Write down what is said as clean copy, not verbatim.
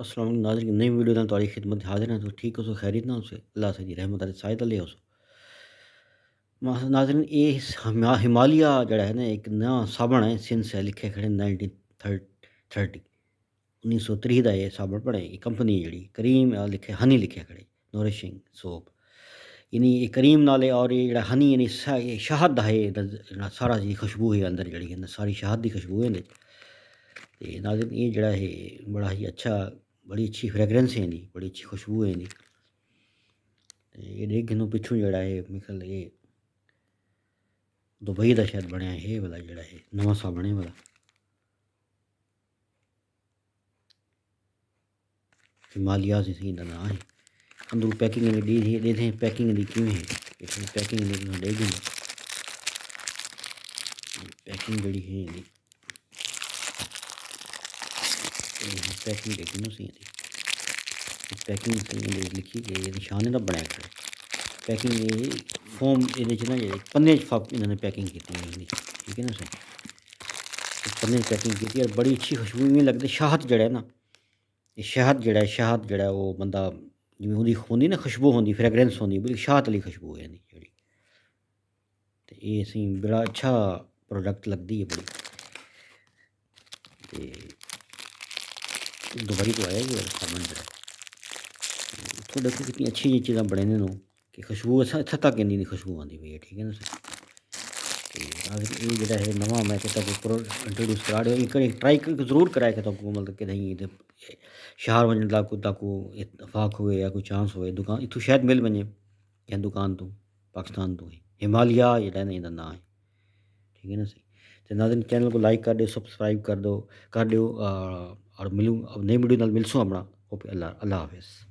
अस्सलाम वालेकुम नाज़रीन, नई वीडियो में तुम्हारी खिदमत में हाज़िर हैं। तो ठीक हो, सो खैरियत ना उसे अल्लाह से जी रहमत अल्लाह शायद ले हो सो नाज़रीन ये हिमालय जड़ा है ना एक नया साबण है सिंध से लिखे खड़े 1930 1930 का ये साबण पड़े ये कंपनी जड़ी करीम लिखे हनी लिखे खड़े नोरिशिंग सोप यानी ये करीम नाले और ये जड़ा हनी यानी ये शहद है जेड़ा सारा जी खुशबू है अंदर जड़ी है सारी शहद की खुशबू है ते नाज़रीन ये जड़ा है बड़ा ही अच्छा बड़ी अच्छी फ्रेगरेंस है इहदी बड़ी अच्छी खुशबू है इहदी ते ये देखने पिछू जड़ा है मेरे ख्याल ये दुबई का शायद बनया है वाला जड़ा है नवां साबण है वाला हिमालयाज़ इसी दा नाम है अंदर पैकिंग देते पैकिंग दी किवें है इत्थे पैकिंग दे देंगे पैकिंग जड़ी है इहदी पैकिंग देखी नो सी पैकिंग से लिखी कि ये निशान दा बनया खड़ा पैकिंग ये फोम ਇਹਦੇ 'ਚ ਨਾ ਜਿਹੜੇ ਪੰਨੇ 'ਚ ਇਹਨਾਂ ਨੇ ਪੈਕਿੰਗ ਕੀਤੀ ਹੋਈ ਇਹਦੀ ਠੀਕ ਹੈ ਨਾ ਸਰ ਪੰਨੇ 'ਚ ਪੈਕਿੰਗ ਕੀਤੀ ਔਰ ਬੜੀ ਅੱਛੀ ਖੁਸ਼ਬੂ ਇਵੇਂ ਲੱਗਦੀ ਸ਼ਹਿਦ ਜਿਹੜਾ ਹੈ ਨਾ ਇਹ ਸ਼ਹਿਦ ਜਿਹੜਾ ਉਹ ਬੰਦਾ ਜਿਵੇਂ ਉਹਦੀ ਹੁੰਦੀ ਨਾ ਖੁਸ਼ਬੂ ਹੁੰਦੀ ਫ੍ਰੈਗਰੈਂਸ ਹੁੰਦੀ ਬੜੀ ਸ਼ਹਿਦ ਵਾਲੀ ਖੁਸ਼ਬੂ ਹੈ ਇਹਦੀ ਜਿਹੜੀ ਤੇ ਇਹ ਅਸੀਂ ਬੜਾ ਅੱਛਾ प्रोडक्ट लगती है बड़ी तो दुबई तो आया ये साबन जरा तो देखो कितनी अच्छी ये चीज़ां बने ने कि खुशबू इत्थै तक इन्नी खुशबू आती पई है ठीक है ना सर अगर ये जड़ा है नवा मैं कहता को इंट्रोड्यूस करा रहे हो ट्राई जरूर कराए कि तो मतलब कि नहीं ये शहर वजन ताकू इतफाक हुए या कोई चांस हुए दुकान इतों शायद मिल वजे या दुकान तो पाकिस्तान तो हिमालय जड़ा ना इहदा नाम है ठीक है ना सही तो नाज़रीन चैनल को लाइक कर दो सब्सक्राइब कर दो और मिलूँ अब नई वीडियो नाल मिलसूँ अपना ओके अल्लाह अल्लाह हाफिज़।